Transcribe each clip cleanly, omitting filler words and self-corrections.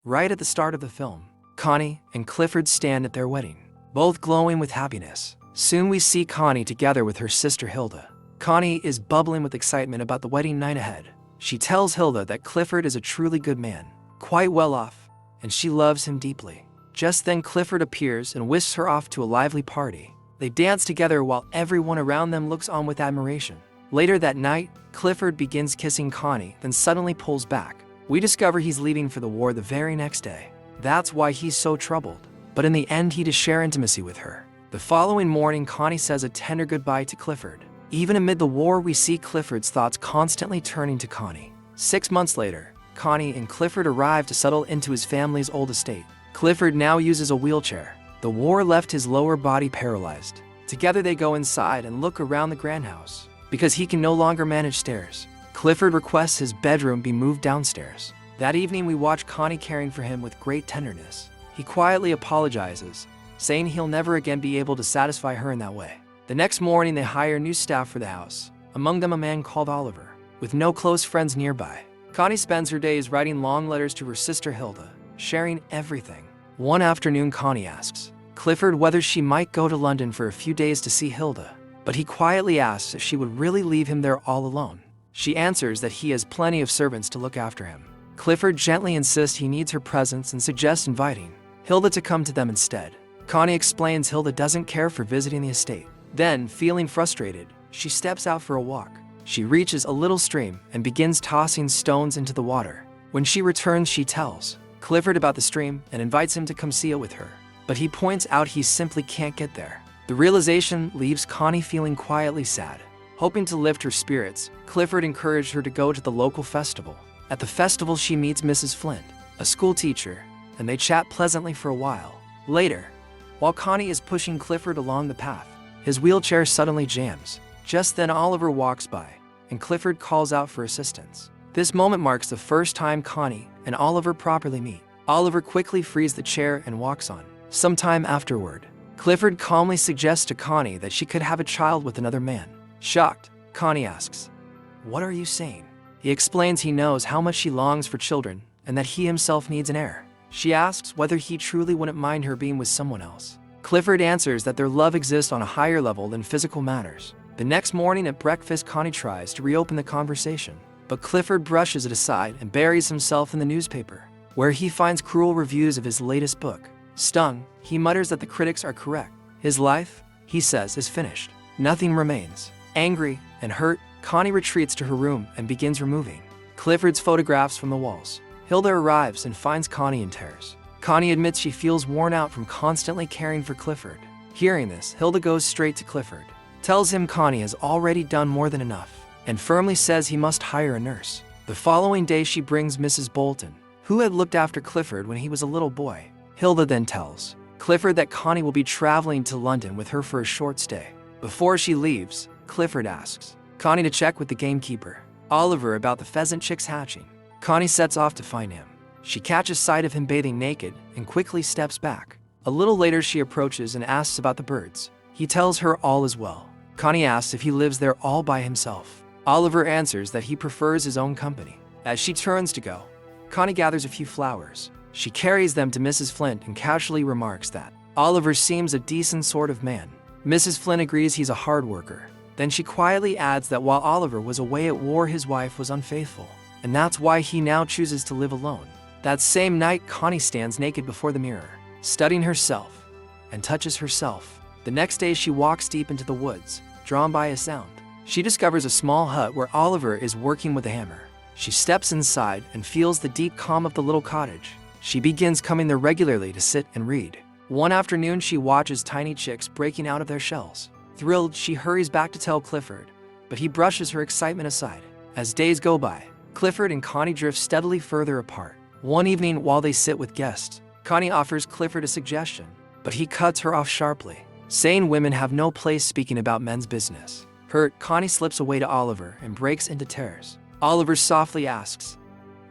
Right at the start of the film, Connie and Clifford stand at their wedding, both glowing with happiness. Soon we see Connie together with her sister Hilda. Connie is bubbling with excitement about the wedding night ahead. She tells Hilda that Clifford is a truly good man, quite well off, and she loves him deeply. Just then Clifford appears and whisks her off to a lively party. They dance together while everyone around them looks on with admiration. Later that night, Clifford begins kissing Connie, then suddenly pulls back. We discover he's leaving for the war the very next day. That's why he's so troubled. But in the end, he does share intimacy with her. The following morning, Connie says a tender goodbye to Clifford. Even amid the war, we see Clifford's thoughts constantly turning to Connie. 6 months later, Connie and Clifford arrive to settle into his family's old estate. Clifford now uses a wheelchair. The war left his lower body paralyzed. Together they go inside and look around the grand house. Because he can no longer manage stairs, Clifford requests his bedroom be moved downstairs. That evening we watch Connie caring for him with great tenderness. He quietly apologizes, saying he'll never again be able to satisfy her in that way. The next morning they hire new staff for the house, among them a man called Oliver. With no close friends nearby, Connie spends her days writing long letters to her sister Hilda, sharing everything. One afternoon Connie asks Clifford whether she might go to London for a few days to see Hilda, but he quietly asks if she would really leave him there all alone. She answers that he has plenty of servants to look after him. Clifford gently insists he needs her presence and suggests inviting Hilda to come to them instead. Connie explains Hilda doesn't care for visiting the estate. Then, feeling frustrated, she steps out for a walk. She reaches a little stream and begins tossing stones into the water. When she returns, she tells Clifford about the stream and invites him to come see it with her. But he points out he simply can't get there. The realization leaves Connie feeling quietly sad. Hoping to lift her spirits, Clifford encouraged her to go to the local festival. At the festival, she meets Mrs. Flint, a school teacher, and they chat pleasantly for a while. Later, while Connie is pushing Clifford along the path, his wheelchair suddenly jams. Just then Oliver walks by, and Clifford calls out for assistance. This moment marks the first time Connie and Oliver properly meet. Oliver quickly frees the chair and walks on. Sometime afterward, Clifford calmly suggests to Connie that she could have a child with another man. Shocked, Connie asks, "What are you saying?" He explains he knows how much she longs for children and that he himself needs an heir. She asks whether he truly wouldn't mind her being with someone else. Clifford answers that their love exists on a higher level than physical matters. The next morning at breakfast, Connie tries to reopen the conversation, but Clifford brushes it aside and buries himself in the newspaper, where he finds cruel reviews of his latest book. Stung, he mutters that the critics are correct. His life, he says, is finished. Nothing remains. Angry and hurt, Connie retreats to her room and begins removing Clifford's photographs from the walls. Hilda arrives and finds Connie in tears. Connie admits she feels worn out from constantly caring for Clifford. Hearing this, Hilda goes straight to Clifford, tells him Connie has already done more than enough, and firmly says he must hire a nurse. The following day she brings Mrs. Bolton, who had looked after Clifford when he was a little boy. Hilda then tells Clifford that Connie will be traveling to London with her for a short stay. Before she leaves, Clifford asks Connie to check with the gamekeeper, Oliver, about the pheasant chicks hatching. Connie sets off to find him. She catches sight of him bathing naked and quickly steps back. A little later she approaches and asks about the birds. He tells her all is well. Connie asks if he lives there all by himself. Oliver answers that he prefers his own company. As she turns to go, Connie gathers a few flowers. She carries them to Mrs. Flint and casually remarks that Oliver seems a decent sort of man. Mrs. Flint agrees he's a hard worker. Then she quietly adds that while Oliver was away at war, his wife was unfaithful, and that's why he now chooses to live alone. That same night, Connie stands naked before the mirror, studying herself, and touches herself. The next day, she walks deep into the woods, drawn by a sound. She discovers a small hut where Oliver is working with a hammer. She steps inside and feels the deep calm of the little cottage. She begins coming there regularly to sit and read. One afternoon, she watches tiny chicks breaking out of their shells. Thrilled, she hurries back to tell Clifford, but he brushes her excitement aside. As days go by, Clifford and Connie drift steadily further apart. One evening, while they sit with guests, Connie offers Clifford a suggestion, but he cuts her off sharply, saying women have no place speaking about men's business. Hurt, Connie slips away to Oliver and breaks into tears. Oliver softly asks,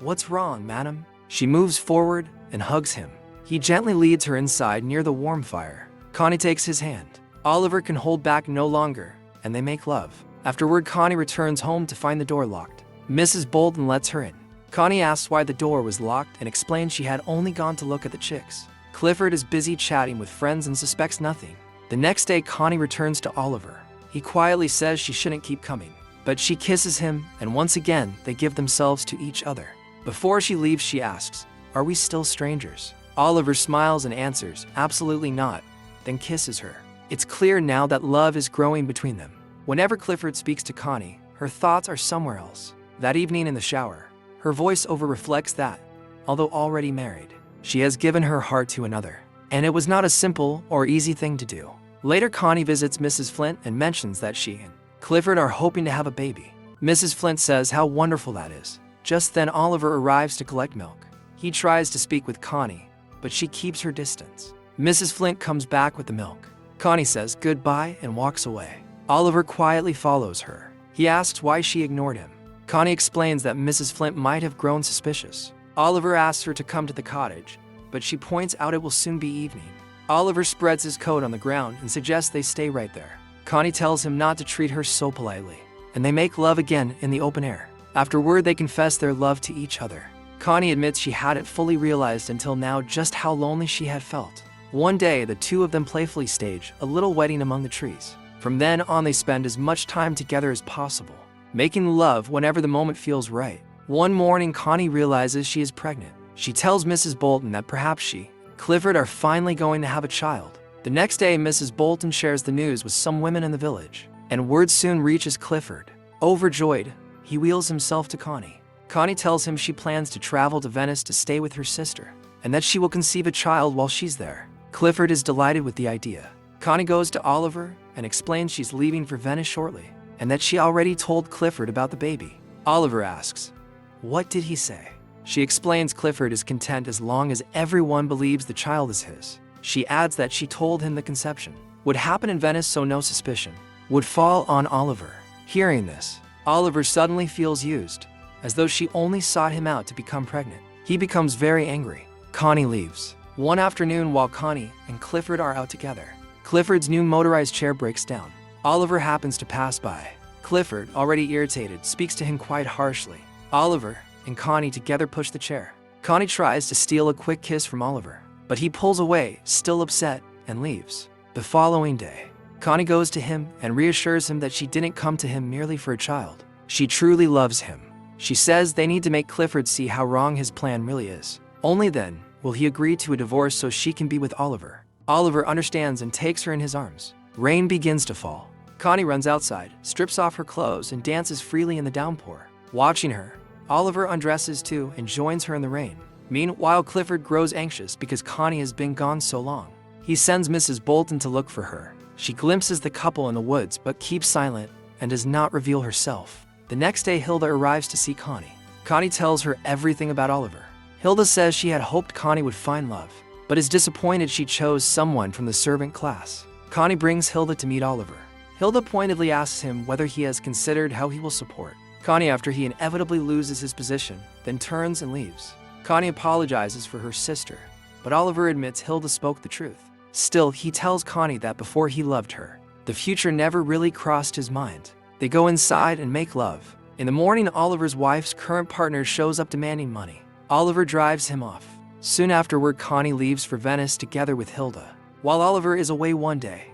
"What's wrong, madam?" She moves forward and hugs him. He gently leads her inside near the warm fire. Connie takes his hand. Oliver can hold back no longer, and they make love. Afterward, Connie returns home to find the door locked. Mrs. Bolton lets her in. Connie asks why the door was locked and explains she had only gone to look at the chicks. Clifford is busy chatting with friends and suspects nothing. The next day, Connie returns to Oliver. He quietly says she shouldn't keep coming, but she kisses him, and once again, they give themselves to each other. Before she leaves, she asks, "Are we still strangers?" Oliver smiles and answers, "Absolutely not," then kisses her. It's clear now that love is growing between them. Whenever Clifford speaks to Connie, her thoughts are somewhere else. That evening in the shower, her voiceover reflects that, although already married, she has given her heart to another. And it was not a simple or easy thing to do. Later, Connie visits Mrs. Flint and mentions that she and Clifford are hoping to have a baby. Mrs. Flint says how wonderful that is. Just then, Oliver arrives to collect milk. He tries to speak with Connie, but she keeps her distance. Mrs. Flint comes back with the milk. Connie says goodbye and walks away. Oliver quietly follows her. He asks why she ignored him. Connie explains that Mrs. Flint might have grown suspicious. Oliver asks her to come to the cottage, but she points out it will soon be evening. Oliver spreads his coat on the ground and suggests they stay right there. Connie tells him not to treat her so politely, and they make love again in the open air. Afterward, they confess their love to each other. Connie admits she hadn't fully realized until now just how lonely she had felt. One day, the two of them playfully stage a little wedding among the trees. From then on, they spend as much time together as possible, making love whenever the moment feels right. One morning, Connie realizes she is pregnant. She tells Mrs. Bolton that perhaps she, Clifford, are finally going to have a child. The next day, Mrs. Bolton shares the news with some women in the village, and word soon reaches Clifford. Overjoyed, he wheels himself to Connie. Connie tells him she plans to travel to Venice to stay with her sister, and that she will conceive a child while she's there. Clifford is delighted with the idea. Connie goes to Oliver and explains she's leaving for Venice shortly, and that she already told Clifford about the baby. Oliver asks, "What did he say?" She explains Clifford is content as long as everyone believes the child is his. She adds that she told him the conception would happen in Venice, so no suspicion would fall on Oliver. Hearing this, Oliver suddenly feels used, as though she only sought him out to become pregnant. He becomes very angry. Connie leaves. One afternoon, while Connie and Clifford are out together, Clifford's new motorized chair breaks down. Oliver happens to pass by. Clifford, already irritated, speaks to him quite harshly. Oliver and Connie together push the chair. Connie tries to steal a quick kiss from Oliver, but he pulls away, still upset, and leaves. The following day, Connie goes to him and reassures him that she didn't come to him merely for a child. She truly loves him. She says they need to make Clifford see how wrong his plan really is. Only then will he agree to a divorce so she can be with Oliver. Oliver understands and takes her in his arms. Rain begins to fall. Connie runs outside, strips off her clothes, and dances freely in the downpour. Watching her, Oliver undresses too and joins her in the rain. Meanwhile, Clifford grows anxious because Connie has been gone so long. He sends Mrs. Bolton to look for her. She glimpses the couple in the woods but keeps silent and does not reveal herself. The next day, Hilda arrives to see Connie. Connie tells her everything about Oliver. Hilda says she had hoped Connie would find love, but is disappointed she chose someone from the servant class. Connie brings Hilda to meet Oliver. Hilda pointedly asks him whether he has considered how he will support Connie after he inevitably loses his position, then turns and leaves. Connie apologizes for her sister, but Oliver admits Hilda spoke the truth. Still, he tells Connie that before he loved her, the future never really crossed his mind. They go inside and make love. In the morning, Oliver's wife's current partner shows up demanding money. Oliver drives him off. Soon afterward, Connie leaves for Venice together with Hilda. While Oliver is away one day,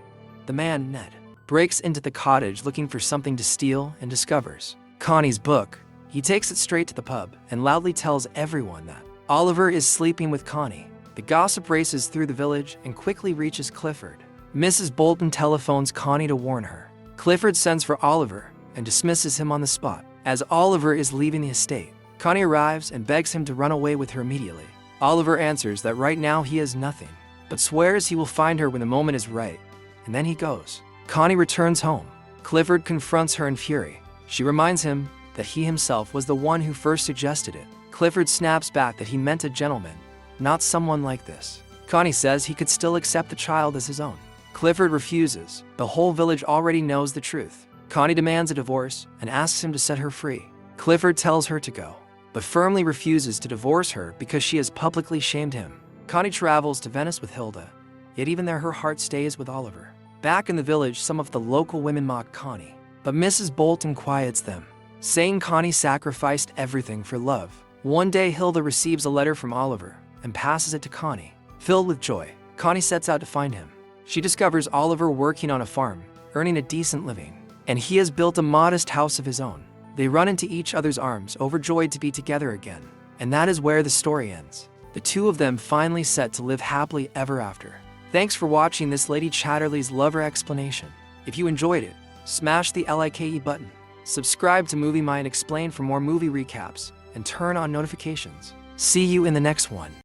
the man, Ned, breaks into the cottage looking for something to steal and discovers Connie's book. He takes it straight to the pub and loudly tells everyone that Oliver is sleeping with Connie. The gossip races through the village and quickly reaches Clifford. Mrs. Bolton telephones Connie to warn her. Clifford sends for Oliver and dismisses him on the spot. As Oliver is leaving the estate, Connie arrives and begs him to run away with her immediately. Oliver answers that right now he has nothing, but swears he will find her when the moment is right, and then he goes. Connie returns home. Clifford confronts her in fury. She reminds him that he himself was the one who first suggested it. Clifford snaps back that he meant a gentleman, not someone like this. Connie says he could still accept the child as his own. Clifford refuses. The whole village already knows the truth. Connie demands a divorce and asks him to set her free. Clifford tells her to go, but firmly refuses to divorce her because she has publicly shamed him. Connie travels to Venice with Hilda, yet even there her heart stays with Oliver. Back in the village, some of the local women mock Connie, but Mrs. Bolton quiets them, saying Connie sacrificed everything for love. One day, Hilda receives a letter from Oliver and passes it to Connie. Filled with joy, Connie sets out to find him. She discovers Oliver working on a farm, earning a decent living, and he has built a modest house of his own. They run into each other's arms, overjoyed to be together again. And that is where the story ends. The two of them finally set to live happily ever after. Thanks for watching this Lady Chatterley's Lover explanation. If you enjoyed it, smash the like button, subscribe to Movie Mind Explained for more movie recaps, and turn on notifications. See you in the next one.